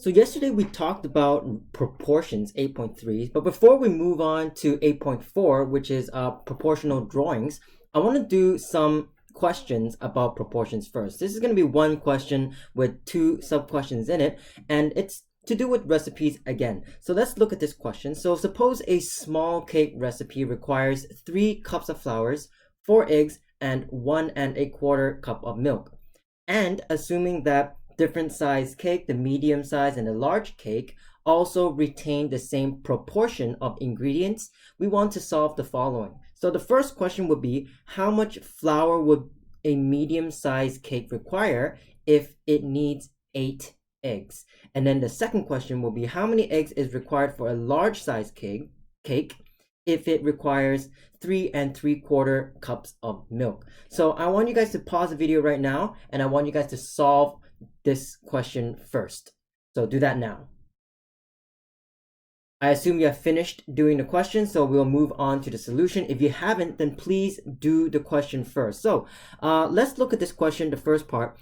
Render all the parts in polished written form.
So yesterday we talked about proportions 8.3, but before we move on to 8.4, which is proportional drawings, I want to do some questions about proportions first. This is going to be one question with two sub-questions in it, and it's to do with recipes again. So let's look at this question. So suppose a small cake recipe requires 3 cups of flours, 4 eggs, and 1¼ cup of milk. And assuming that different size cake, the medium size and the large cake, also retain the same proportion of ingredients, we want to solve the following. So the first question would be, how much flour would a medium sized cake require if it needs 8 eggs? And then the second question will be, how many eggs is required for a large size cake if it requires 3¾ cups of milk? So I want you guys to pause the video right now, and I want you guys to solve this question first. So do that now. I assume you have finished doing the question, so we'll move on to the solution. If you haven't, then please do the question first. So let's look at this question, the first part.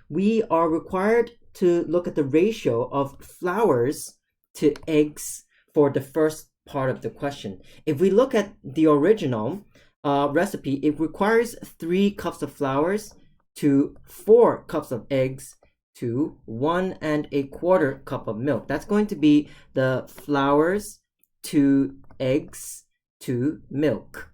We are required to look at the ratio of flours to eggs for the first part of the question. If we look at the original recipe, it requires 3 cups of flours to 4 cups of eggs to 1¼ cup of milk. That's going to be the flours to eggs to milk.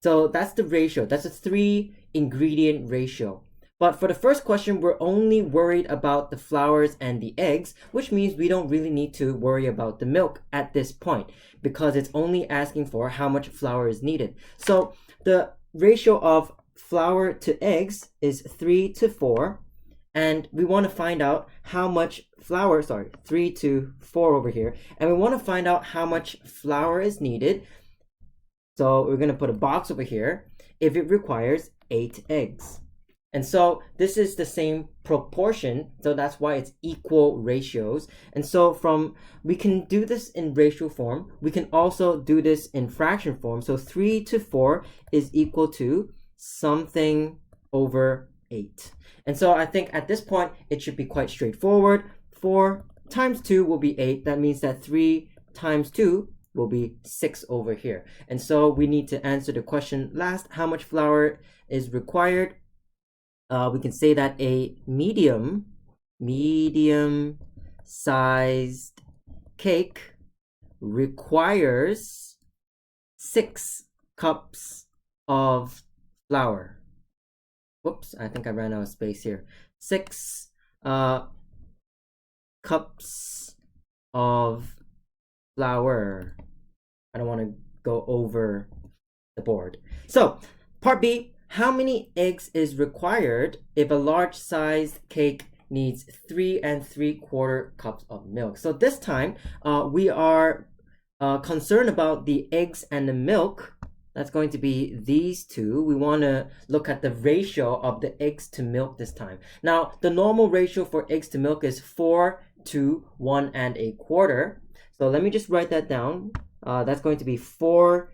So that's the ratio. That's a 3 ingredient ratio. But for the first question, we're only worried about the flours and the eggs, which means we don't really need to worry about the milk at this point because it's only asking for how much flour is needed. So the ratio of flour to eggs is 3 to 4, and we want to find out how much flour, 3 to 4 over here, and we want to find out how much flour is needed. So we're going to put a box over here if it requires 8 eggs. And so this is the same proportion, so that's why it's equal ratios. And so we can do this in ratio form. We can also do this in fraction form. So 3 to 4 is equal to something over 8. And so I think at this point, it should be quite straightforward. 4 times 2 will be 8. That means that 3 times 2 will be 6 over here. And so we need to answer the question last, how much flour is required? We can say that a medium sized cake requires 6 cups of flour. Whoops, I think I ran out of space here. 6 cups of flour. I don't want to go over the board. So part B, how many eggs is required if a large sized cake needs 3¾ cups of milk? So this time we are concerned about the eggs and the milk. That's going to be these two. We want to look at the ratio of the eggs to milk this time. Now, the normal ratio for eggs to milk is 4 to 1¼ So let me just write that down. That's going to be 4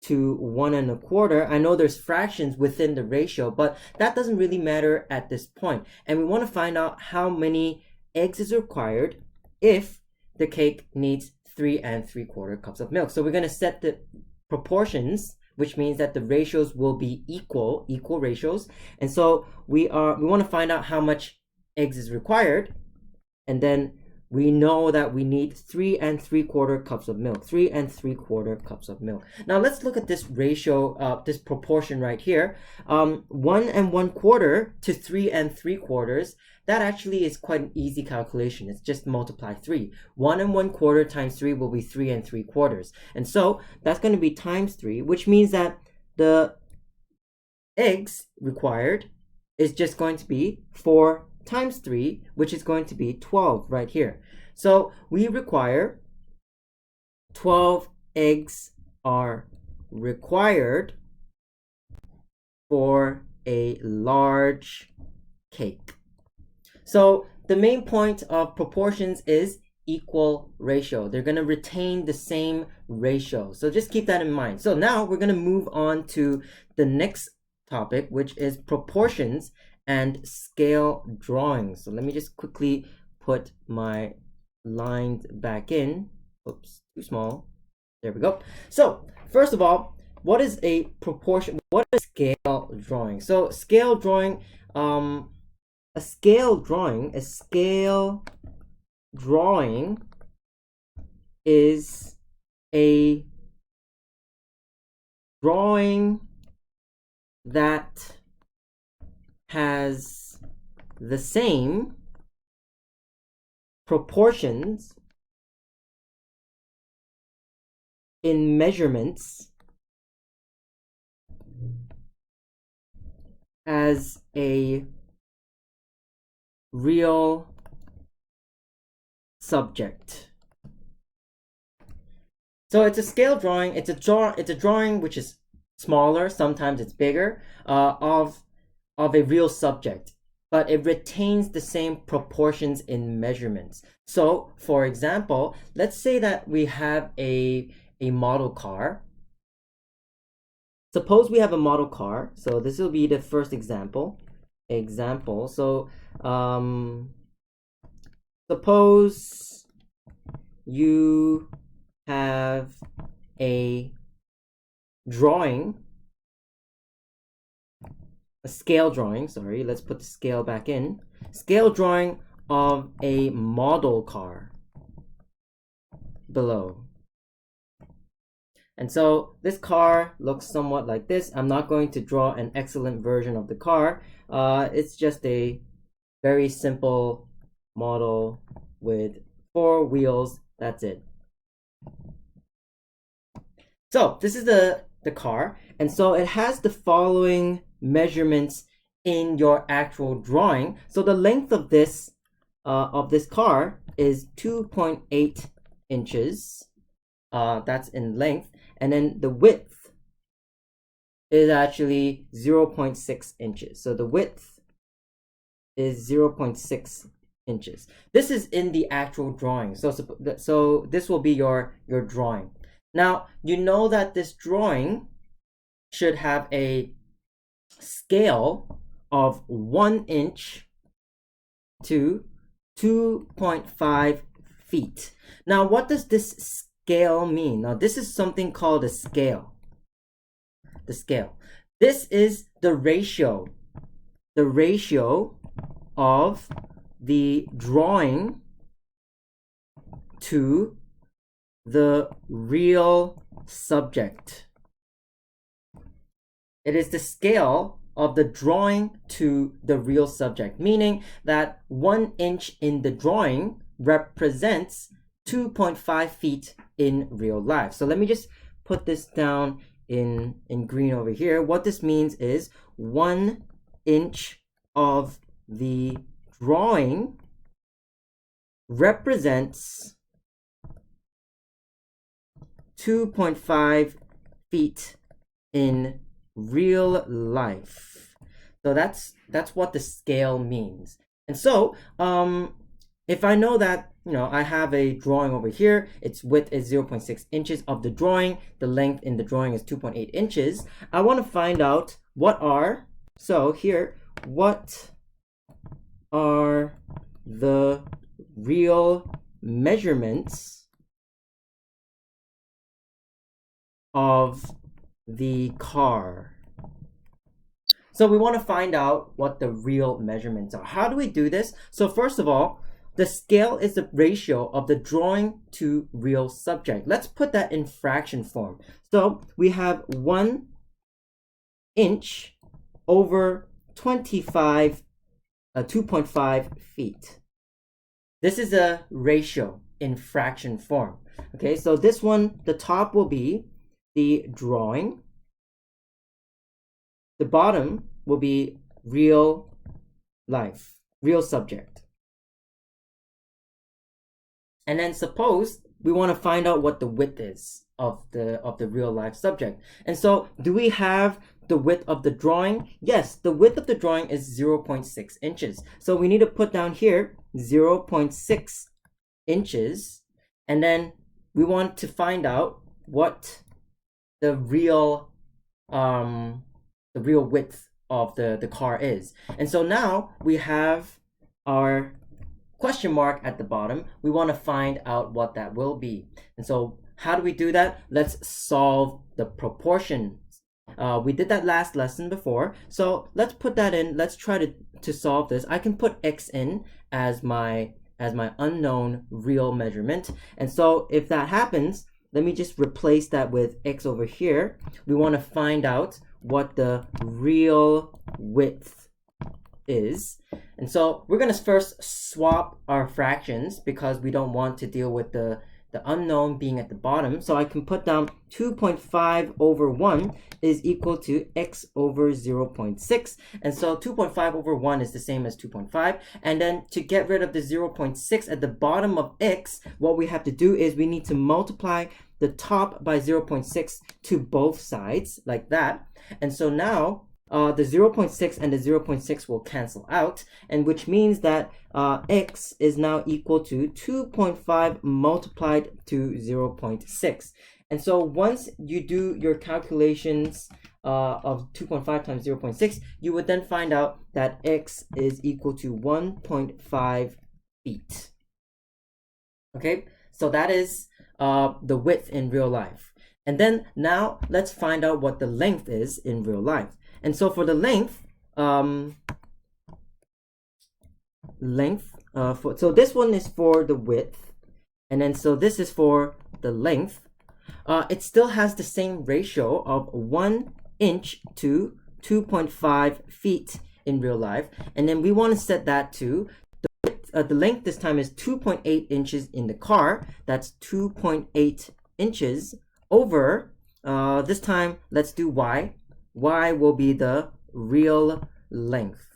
to 1¼ I know there's fractions within the ratio, but that doesn't really matter at this point. And we want to find out how many eggs is required if the cake needs 3¾ cups of milk. So we're going to set the proportions, which means that the ratios will be equal ratios. And so we want to find out how much eggs is required, and then we know that we need 3¾ cups of milk. 3¾ cups of milk. Now let's look at this ratio, this proportion right here. 1¼ to 3¾ that actually is quite an easy calculation. It's just multiply 3. 1¼ times 3 will be 3¾ And so that's going to be times 3, which means that the eggs required is just going to be 4 times 3, which is going to be 12 right here. So we require 12 eggs are required for a large cake. So the main point of proportions is equal ratio. They're going to retain the same ratio. So just keep that in mind. So now we're going to move on to the next topic, which is proportions and scale drawings. So let me just quickly put my lines back in. Oops, too small. There we go. So first of all, what is a proportion? What is scale drawing? So scale drawing, a scale drawing is a drawing that has the same proportions in measurements as a real subject. So it's a scale drawing. It's a drawing which is smaller. Sometimes it's bigger of a real subject, but it retains the same proportions in measurements. So, for example, let's say that we have a model car. Suppose we have a model car. So this will be the first example. So suppose you have a drawing, a scale drawing, sorry, let's put the scale back in. Scale drawing of a model car below. And so this car looks somewhat like this. I'm not going to draw an excellent version of the car. It's just a very simple model with 4 wheels. That's it. So this is the car. And so it has the following measurements in your actual drawing. So the length of this car is 2.8 inches. That's in length. And then the width is actually 0.6 inches. So the width is 0.6 inches. This is in the actual drawing. So this will be your drawing. Now, you know that this drawing should have a scale of 1 inch to 2.5 feet. Now, what does this scale mean? Now, this is something called a scale. The scale. This is the ratio of the drawing to the real subject. It is the scale of the drawing to the real subject, meaning that 1 inch in the drawing represents 2.5 feet in real life. So let me just put this down in green over here. What this means is 1 inch of the drawing represents 2.5 feet in real life. So that's what the scale means. And so if I know that, I have a drawing over here, its width is 0.6 inches of the drawing, the length in the drawing is 2.8 inches, I want to find out what are the real measurements of the car. So we want to find out what the real measurements are. How do we do this? So first of all, the scale is the ratio of the drawing to real subject. Let's put that in fraction form. So we have 1 inch over 2.5 feet. This is a ratio in fraction form. Okay, so this one, the top will be the drawing. The bottom will be real life, real subject. And then suppose we want to find out what the width is of the real life subject. And so do we have the width of the drawing? Yes, the width of the drawing is 0.6 inches. So we need to put down here 0.6 inches. And then we want to find out what the real width of the car is. And so now we have our question mark at the bottom, we want to find out what that will be. And so how do we do that? Let's solve the proportions. We did that last lesson before, so let's put that in. Let's try to solve this. I can put x in as my unknown real measurement, and so if that happens, let me just replace that with x over here. We want to find out what the real width is, and so we're going to first swap our fractions because we don't want to deal with the unknown being at the bottom. So I can put down 2.5 over 1 is equal to x over 0.6. And so 2.5 over 1 is the same as 2.5. And then to get rid of the 0.6 at the bottom of x, what we have to do is we need to multiply the top by 0.6 to both sides like that. And so now the 0.6 and the 0.6 will cancel out, and which means that x is now equal to 2.5 multiplied to 0.6. And so once you do your calculations of 2.5 times 0.6, you would then find out that x is equal to 1.5 feet. Okay, so that is the width in real life. And then now let's find out what the length is in real life. And so for the length, so this one is for the width, and then so this is for the length. It still has the same ratio of 1 inch to 2.5 feet in real life, and then we want to set that to the length this time is 2.8 inches in the car. That's 2.8 inches over, this time let's do y. Y will be the real length.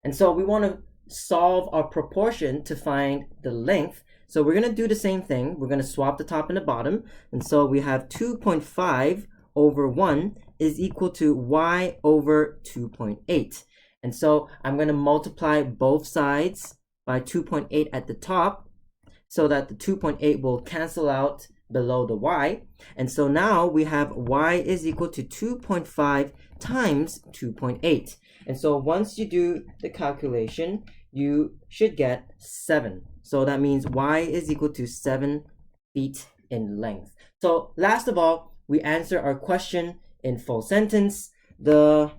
And so we want to solve our proportion to find the length. So we're going to do the same thing. We're going to swap the top and the bottom. And so we have 2.5 over 1 is equal to y over 2.8. And so I'm going to multiply both sides by 2.8 at the top so that the 2.8 will cancel out below the y. And so now we have y is equal to 2.5 times 2.8. And so once you do the calculation, you should get 7. So that means y is equal to 7 feet in length. So last of all, we answer our question in full sentence. The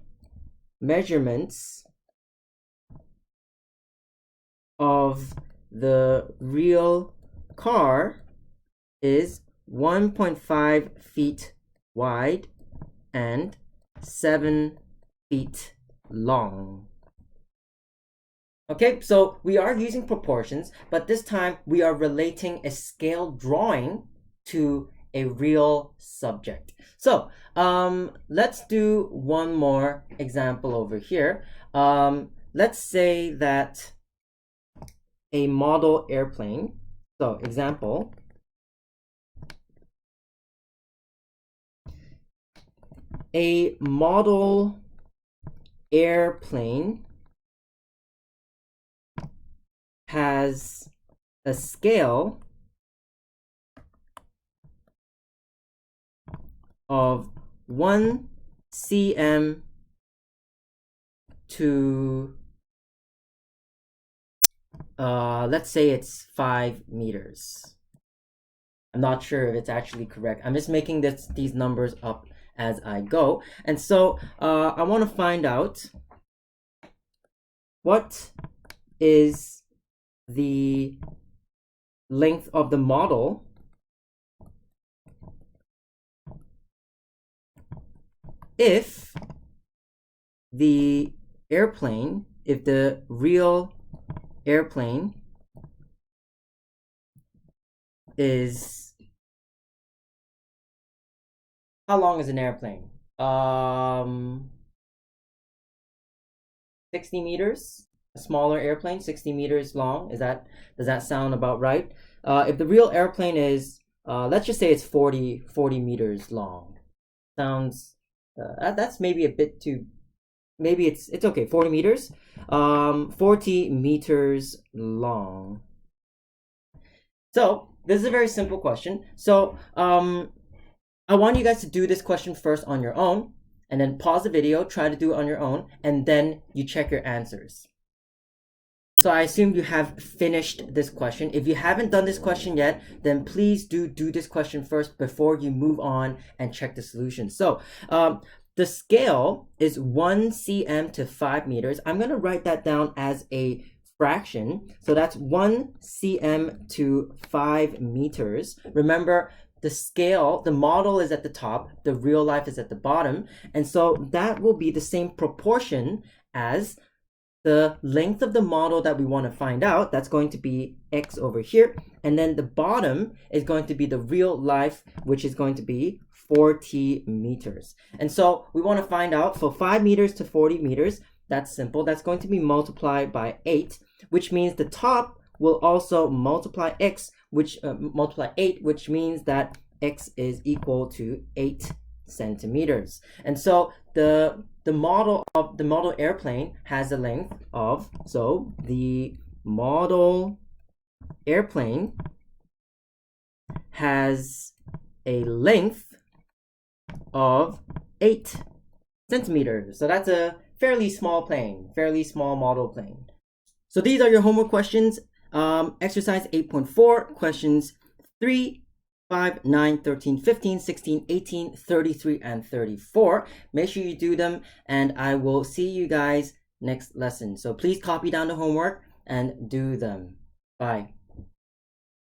measurements of the real car is 1.5 feet wide and 7 feet long. Okay, so we are using proportions, but this time we are relating a scale drawing to a real subject. So let's do one more example over here. Let's say that a model airplane. So example, a model airplane has a scale of 1 cm to let's say it's 5 meters. I'm not sure if it's actually correct. I'm just making these numbers up as I go. And so I want to find out what is the length of the model if the real airplane is, how long is an airplane? 60 meters. A smaller airplane, 60 meters long. Does that sound about right? If the real airplane is, let's just say it's 40 meters long. Sounds, that's maybe a bit too, maybe it's okay, 40 meters. 40 meters long. So this is a very simple question. So I want you guys to do this question first on your own, and then pause the video, try to do it on your own, and then you check your answers. So I assume you have finished this question. If you haven't done this question yet, then please do this question first before you move on and check the solution. So the scale is 1 cm to 5 meters. I'm going to write that down as a fraction. So that's 1 cm to 5 meters. Remember, the scale, the model is at the top, the real life is at the bottom. And so that will be the same proportion as the length of the model that we want to find out. That's going to be x over here. And then the bottom is going to be the real life, which is going to be 40 meters. And so we want to find out, so 5 meters to 40 meters, that's simple. That's going to be multiplied by 8, which means the top will also multiply x, which multiply 8, which means that x is equal to 8 centimeters. And so the model airplane has a length of, so the model airplane has a length of 8 centimeters. So that's a fairly small plane, fairly small model plane. So these are your homework questions. Exercise 8.4, questions 3, 5, 9, 13, 15, 16, 18, 33, and 34. Make sure you do them, and I will see you guys next lesson. So please copy down the homework and do them. Bye.